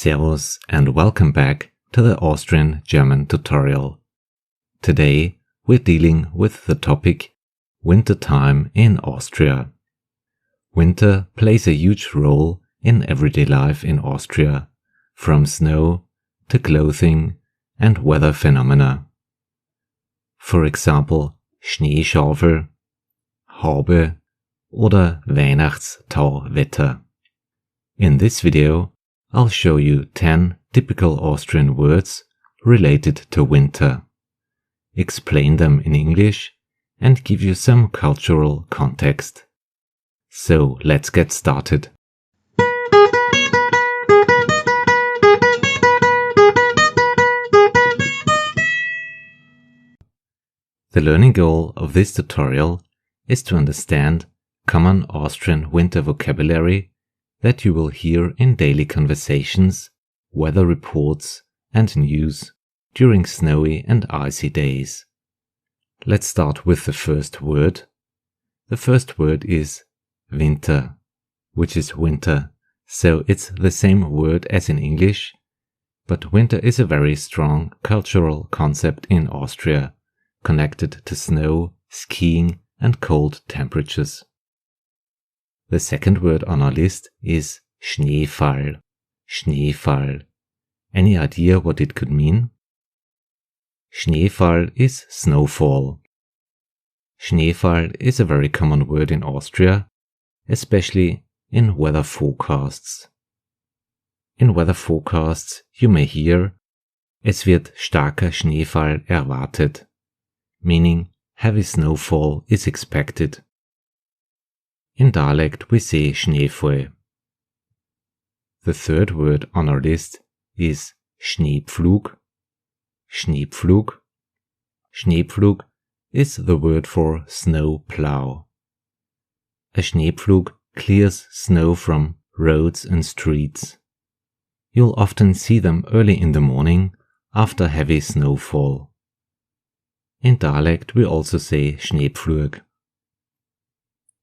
Servus and welcome back to the Austrian German tutorial. Today we're dealing with the topic wintertime in Austria. Winter plays a huge role in everyday life in Austria, from snow to clothing and weather phenomena. For example, Schneeschaufel, Haube oder Weihnachtstauwetter. In this video, I'll show you 10 typical Austrian words related to winter, explain them in English, and give you some cultural context. So let's get started. The learning goal of this tutorial is to understand common Austrian winter vocabulary that you will hear in daily conversations, weather reports, and news during snowy and icy days. Let's start with the first word. The first word is winter, which is winter, so it's the same word as in English, but winter is a very strong cultural concept in Austria, connected to snow, skiing, and cold temperatures. The second word on our list is Schneefall. Schneefall. Any idea what it could mean? Schneefall is snowfall. Schneefall is a very common word in Austria, especially in weather forecasts. In weather forecasts you may hear "Es wird starker Schneefall erwartet", meaning heavy snowfall is expected. In dialect we say Schneefall. The third word on our list is Schneepflug. Schneepflug. Schneepflug is the word for snow plow. A Schneepflug clears snow from roads and streets. You'll often see them early in the morning after heavy snowfall. In dialect we also say Schneepflug.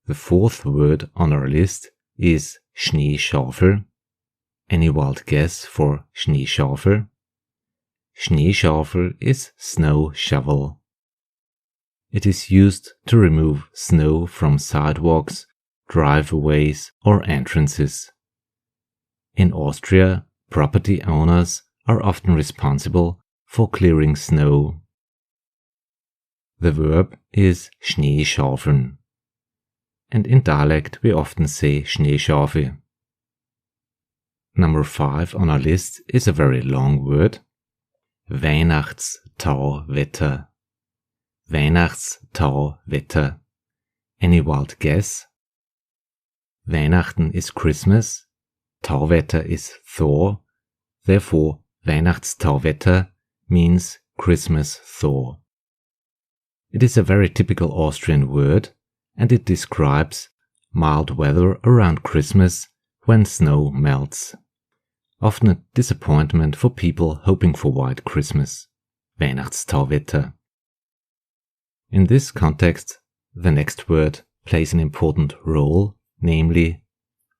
The fourth word on our list is Schneeschaufel. Any wild guess for Schneeschaufel? Schneeschaufel is snow shovel. It is used to remove snow from sidewalks, driveways, or entrances. In Austria, property owners are often responsible for clearing snow. The verb is Schneeschaufeln, and in dialect we often say Schneeschaufel. Number 5 on our list is a very long word. Weihnachtstauwetter. Weihnachtstauwetter. Any wild guess? Weihnachten is Christmas, Tauwetter is thaw, therefore Weihnachtstauwetter means Christmas thaw. It is a very typical Austrian word, and it describes mild weather around Christmas when snow melts. Often a disappointment for people hoping for white Christmas. Weihnachtstauwetter. In this context, the next word plays an important role, namely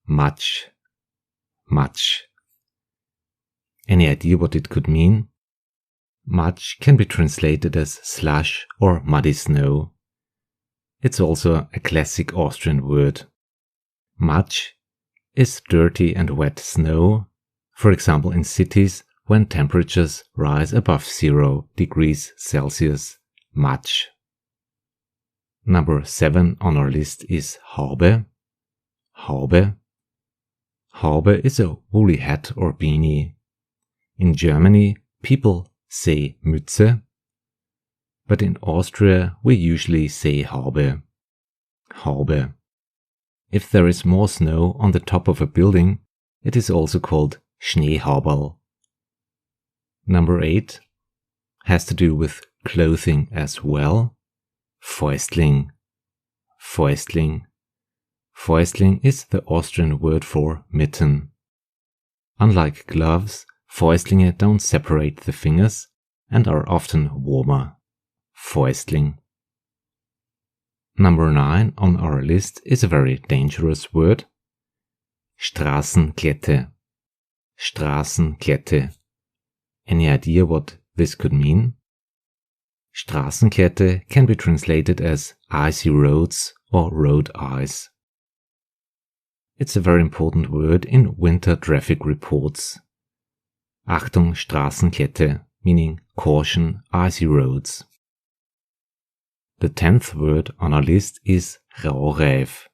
matsch. Matsch. Any idea what it could mean? Matsch can be translated as slush or muddy snow. It's also a classic Austrian word. Matsch is dirty and wet snow, for example in cities when temperatures rise above 0 degrees Celsius. Matsch. Number 7 on our list is Haube. Haube. Haube is a woolly hat or beanie. In Germany, people say Mütze, but in Austria we usually say Haube. Haube. If there is more snow on the top of a building, it is also called Schneehaubel. Number 8 has to do with clothing as well. Fäustling. Fäustling. Fäustling is the Austrian word for mitten. Unlike gloves, Fäustlinge don't separate the fingers and are often warmer. Fäustling. Number 9 on our list is a very dangerous word. Straßenklette. Straßenkette. Any idea what this could mean? Straßenkette can be translated as icy roads or road ice. It's a very important word in winter traffic reports. Achtung Straßenkette, meaning caution icy roads. The 10th word on our list is Raureif.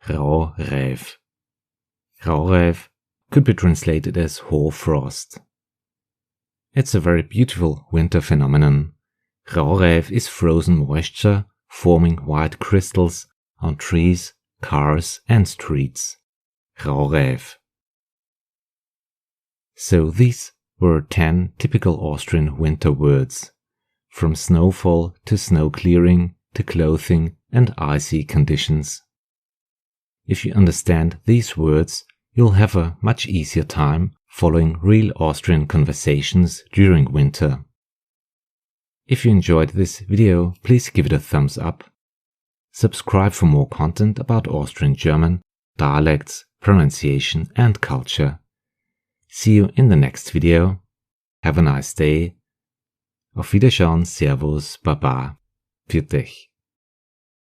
Raureif. Raureif could be translated as Hoarfrost. It's a very beautiful winter phenomenon. Raureif is frozen moisture forming white crystals on trees, cars and streets. Raureif. So these were 10 typical Austrian winter words, from snowfall to snow clearing to clothing and icy conditions. If you understand these words, you'll have a much easier time following real Austrian conversations during winter. If you enjoyed this video, please give it a thumbs up. Subscribe for more content about Austrian German, dialects, pronunciation and culture. See you in the next video. Have a nice day. Auf Wiederschauen, Servus, Baba. Pfiat dich.